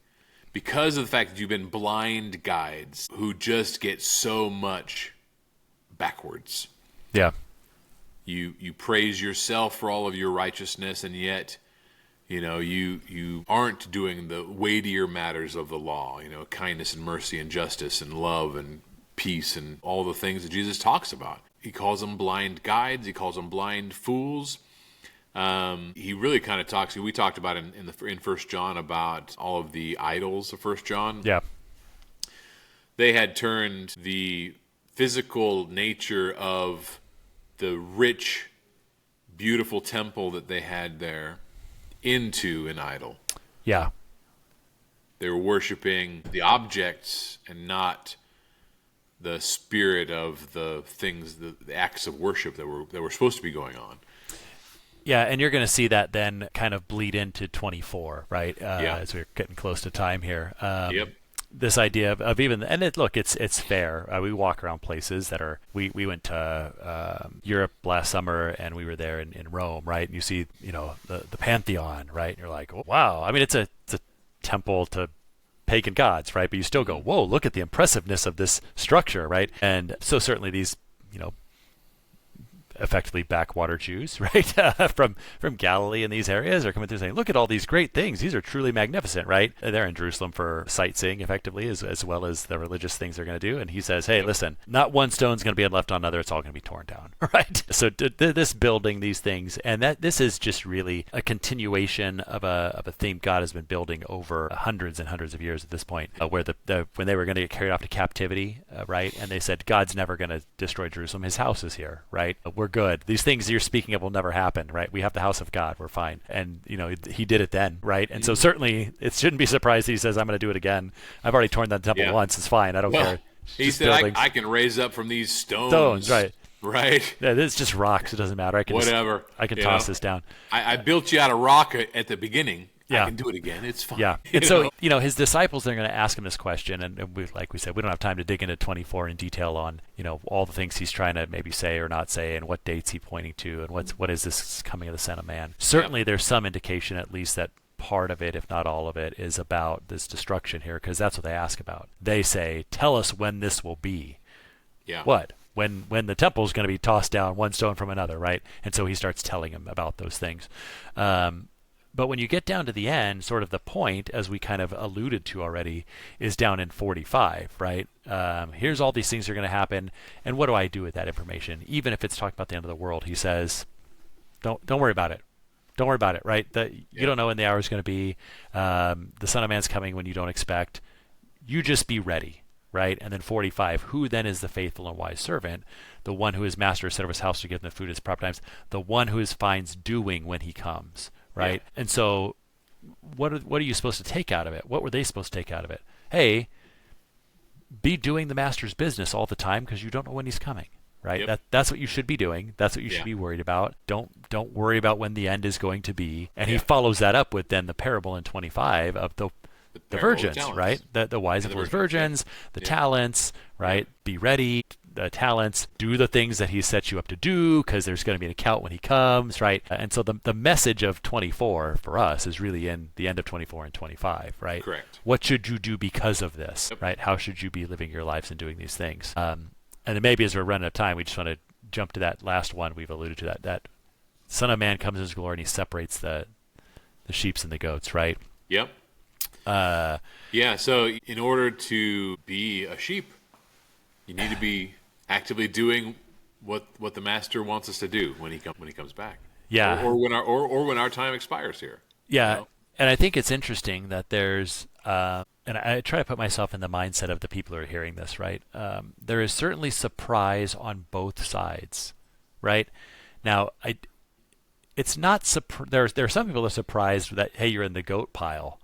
because of the fact that you've been blind guides who just get so much backwards. Yeah, you praise yourself for all of your righteousness, and yet, you aren't doing the weightier matters of the law, kindness and mercy and justice and love and peace and all the things that Jesus talks about. He calls them blind guides. He calls them blind fools. He really kind of talks. We talked about in 1 John about all of the idols of 1 John. Yeah. They had turned the physical nature of the rich, beautiful temple that they had there into an idol. Yeah. They were worshiping the objects and not the spirit of the things, the acts of worship that were supposed to be going on. Yeah, and you're going to see that then kind of bleed into 24, right? As we're getting close to time here. Yep. This idea of even, and it's fair. We walk around places that are, we went to Europe last summer and we were there in Rome, right? And you see, the Pantheon, right? And you're like, oh, wow. I mean, it's a temple to pagan gods, right? But you still go, whoa, look at the impressiveness of this structure, right? And so certainly these, effectively backwater Jews, right, from Galilee and these areas are coming through saying, look at all these great things. These are truly magnificent, right? They're in Jerusalem for sightseeing, effectively, as well as the religious things they're going to do. And he says, hey, listen, not one stone's going to be left on another. It's all going to be torn down, right? So this building, these things, and this is just really a continuation of a theme God has been building over hundreds and hundreds of years at this point, where when they were going to get carried off to captivity, right, and they said, God's never going to destroy Jerusalem. His house is here, right? We're good. These things you're speaking of will never happen, right? We have the house of God. We're fine. And, he did it then, right? And so certainly it shouldn't be surprised he says, I'm going to do it again. I've already torn that temple once. It's fine. I don't care. He said, I can raise up from these stones. Stones, right. Right. Yeah, it's just rocks. It doesn't matter. I can toss this down. I built you out of rock at the beginning. Yeah. I can do it again. It's fine. Yeah. And so, his disciples, they're going to ask him this question. And like we said, we don't have time to dig into 24 in detail on, all the things he's trying to maybe say or not say and what dates he's pointing to and what is this coming of the Son of Man. Certainly there's some indication at least that part of it, if not all of it, is about this destruction here, because that's what they ask about. They say, tell us when this will be. Yeah. What? When the temple is going to be tossed down one stone from another, right? And so he starts telling him about those things. But when you get down to the end, sort of the point, as we kind of alluded to already, is down in 45, right? Here's all these things are going to happen, and what do I do with that information? Even if it's talking about the end of the world, he says, don't worry about it. Don't worry about it, right? You don't know when the hour is going to be. The Son of Man's coming when you don't expect. You just be ready, right? And then 45, who then is the faithful and wise servant? The one who his master has set over his house to give them food at his proper times. The one who finds doing when he comes. Right. Yeah. And so what are you supposed to take out of it? What were they supposed to take out of it? Hey, be doing the master's business all the time because you don't know when he's coming. Right. Yep. That's what you should be doing. That's what you should be worried about. Don't worry about when the end is going to be. And he follows that up with then the parable in 25 of the virgins, right? The wise and foolish virgins, the talents, right? Be ready. The talents, do the things that he sets you up to do because there's going to be an account when he comes, right? And so the message of 24 for us is really in the end of 24 and 25, right? Correct. What should you do because of this, right? How should you be living your lives and doing these things? And then maybe as we're running out of time, we just want to jump to that last one. We've alluded to that Son of Man comes in his glory and he separates the sheep and the goats, right? Yep. So in order to be a sheep, you need to be actively doing what the master wants us to do when he comes back. Yeah. Or when our time expires here. Yeah. And I think it's interesting that there's and I try to put myself in the mindset of the people who are hearing this, right? There is certainly surprise on both sides, right? Now, it's not there are some people that are surprised that, hey, you're in the goat pile,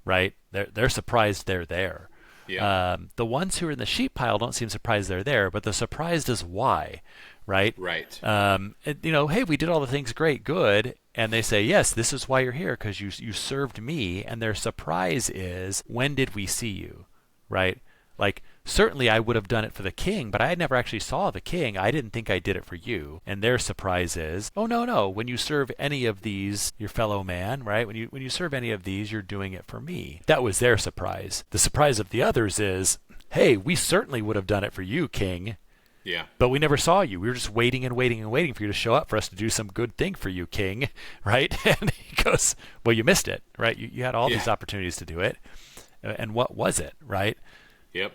right? They're surprised they're there. Yeah. The ones who are in the sheep pile don't seem surprised they're there, but the surprised is why, right? Right. Hey, we did all the things great, good, and they say, yes, this is why you're here, because you served me, and their surprise is, when did we see you, right? Like, certainly I would have done it for the king, but I never actually saw the king. I didn't think I did it for you. And their surprise is, oh, no, when you serve any of these, your fellow man, right? When you serve any of these, you're doing it for me. That was their surprise. The surprise of the others is, hey, we certainly would have done it for you, king. Yeah. But we never saw you. We were just waiting and waiting and waiting for you to show up for us to do some good thing for you, king, right? And he goes, well, you missed it, right? You had all these opportunities to do it. And what was it, right? Yep.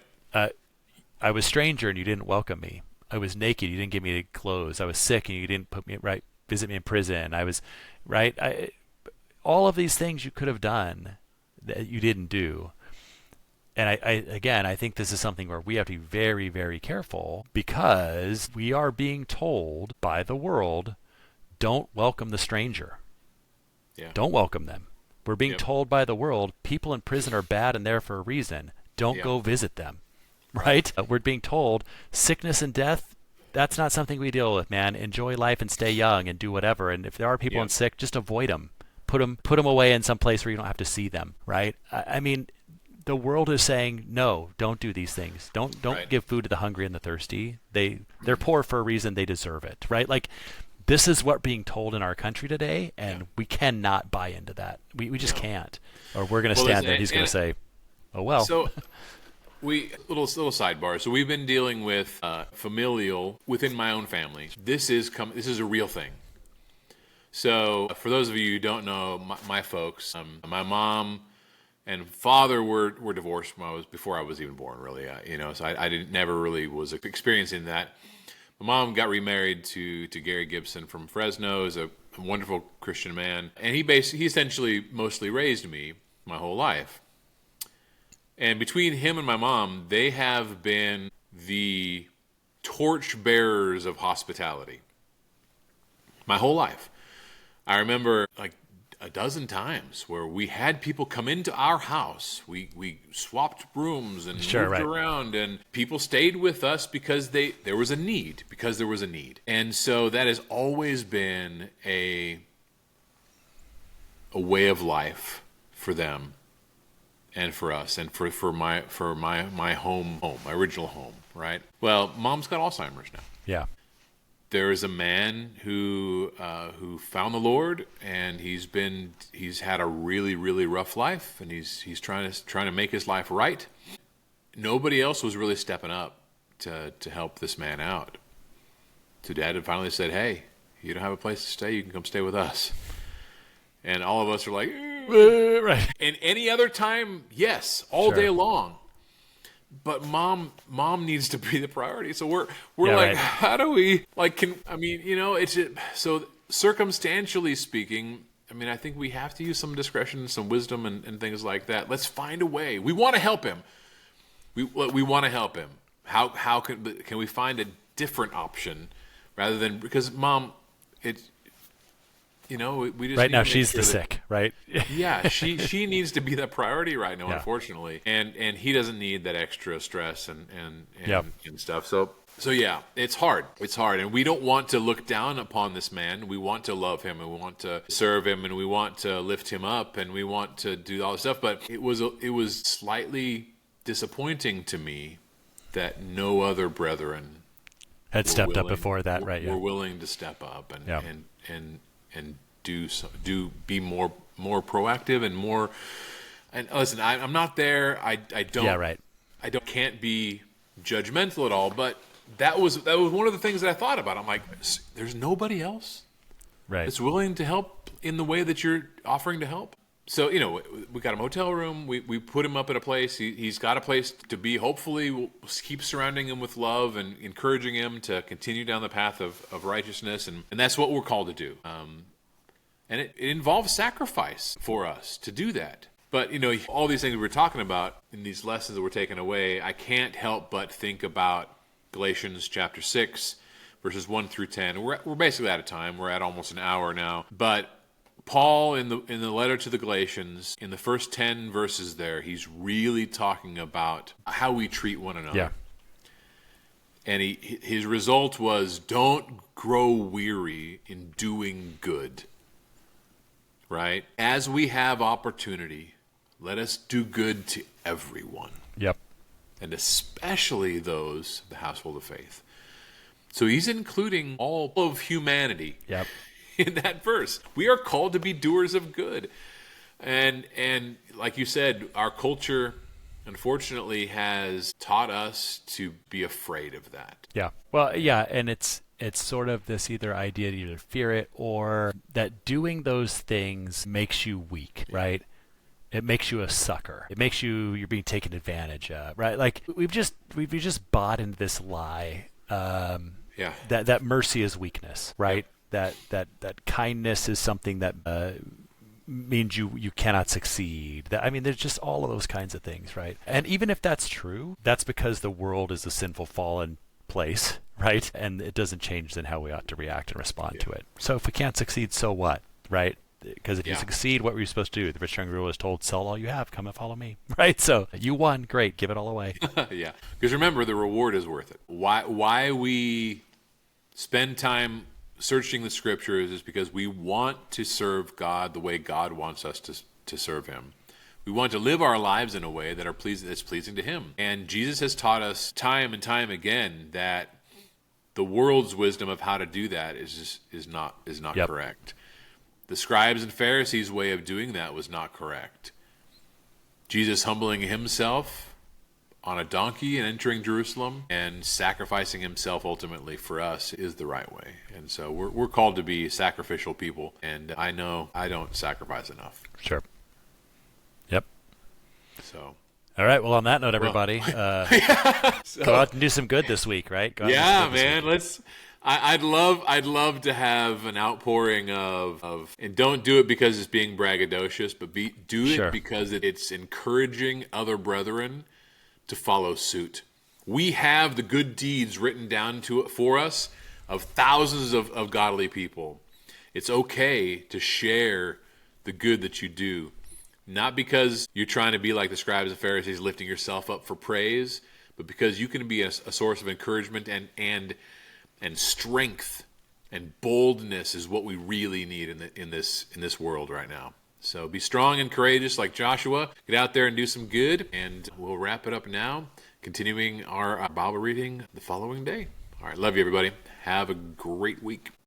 I was a stranger and you didn't welcome me. I was naked, you didn't give me clothes. I was sick and you didn't visit me in prison. I was all of these things you could have done that you didn't do. And I think this is something where we have to be very, very careful, because we are being told by the world, don't welcome the stranger. Yeah. Don't welcome them. We're being told by the world, people in prison are bad and there for a reason. Don't go visit them, right? We're being told sickness and death, that's not something we deal with, man. Enjoy life and stay young and do whatever. And if there are people sick, just avoid them. Put them away in some place where you don't have to see them, right? I mean, the world is saying, no, don't do these things. Don't give food to the hungry and the thirsty. They're poor for a reason. They deserve it, right? Like, this is what being told in our country today, and we cannot buy into that. We just can't. Or we're going to stand there and he's going to say, Oh, well. So little sidebar. So we've been dealing with familial within my own family. This is a real thing. So for those of you who don't know, my folks, my mom and father were divorced before I was even born, really. So I never really was experiencing that. My mom got remarried to Gary Gibson from Fresno, is a wonderful Christian man, and he essentially mostly raised me my whole life. And between him and my mom, they have been the torch bearers of hospitality my whole life. I remember like a dozen times where we had people come into our house. We swapped rooms and moved around, and people stayed with us because there was a need. And so that has always been a way of life for them and for us and for my home, my original home, right? Well, Mom's got Alzheimer's now. Yeah. There is a man who found the Lord, and he's had a really, really rough life, and he's trying to make his life right. Nobody else was really stepping up to help this man out. So Dad had finally said, "Hey, you don't have a place to stay, you can come stay with us." And all of us are like, right. And any other time, yes, all day long. But mom needs to be the priority. So we're like, how do we it's so circumstantially speaking, I mean, I think we have to use some discretion, some wisdom and things like that. Let's find a way. We want to help him. We want to help him. How can we find a different option rather than, because Mom, we just right now she's the sick, right? Yeah, she needs to be the priority right now, unfortunately, and he doesn't need that extra stress and stuff. So yeah, it's hard, and we don't want to look down upon this man. We want to love him, and we want to serve him, and we want to lift him up, and we want to do all this stuff. But it was slightly disappointing to me that no other brethren had stepped up before that, right? Were willing to step up and be more proactive and more. And listen, I'm not there. I don't. Yeah, right. Can't be judgmental at all. But that was one of the things that I thought about. I'm like, there's nobody else that's willing to help in the way that you're offering to help. So we got a motel room. We put him up at a place. He's got a place to be. Hopefully, we'll keep surrounding him with love and encouraging him to continue down the path of righteousness. And that's what we're called to do. And it involves sacrifice for us to do that. But, all these things we're talking about in these lessons that we're taking away, I can't help but think about Galatians chapter 6, verses 1 through 10. We're basically out of time. We're at almost an hour now. But Paul, in the letter to the Galatians, in the first 10 verses there, he's really talking about how we treat one another. Yeah. And his result was, don't grow weary in doing good. Right? As we have opportunity, let us do good to everyone. Yep. And especially those of the household of faith. So he's including all of humanity. Yep. In that verse. We are called to be doers of good. And like you said, our culture, unfortunately, has taught us to be afraid of that. Yeah. Well, yeah, and it's sort of this either idea to either fear it or that doing those things makes you weak, right? It makes you a sucker. It makes you're being taken advantage of, right? Like we've just bought into this lie that mercy is weakness, right? That kindness is something that means you cannot succeed. There's just all of those kinds of things, right? And even if that's true, that's because the world is a sinful, fallen place, right? And it doesn't change then how we ought to react and respond to it. So if we can't succeed, so what, right? Because if you succeed, what were you supposed to do? The rich young ruler was told, sell all you have, come and follow me, right? So you won, great, give it all away. Yeah, because remember, the reward is worth it. Why we spend time searching the scriptures is because we want to serve God the way God wants us to serve him. We want to live our lives in a way that's pleasing to him. And Jesus has taught us time and time again that the world's wisdom of how to do that is not correct. The scribes and Pharisees' way of doing that was not correct. Jesus humbling himself on a donkey and entering Jerusalem and sacrificing himself ultimately for us is the right way. And so we're called to be sacrificial people. And I know I don't sacrifice enough. Sure. Yep. So. All right. Well, on that note, everybody, go out and do some good this week, right? Go out Yeah, and do some good man. this week. I'd love to have an outpouring of and don't do it because it's being braggadocious, but do it Sure. because it's encouraging other brethren to follow suit. We have the good deeds written down for us of thousands of godly people. It's okay to share the good that you do, not because you're trying to be like the scribes and Pharisees, lifting yourself up for praise, but because you can be a source of encouragement and strength and boldness is what we really need in this world right now. So be strong and courageous like Joshua. Get out there and do some good. And we'll wrap it up now, continuing our Bible reading the following day. All right. Love you, everybody. Have a great week.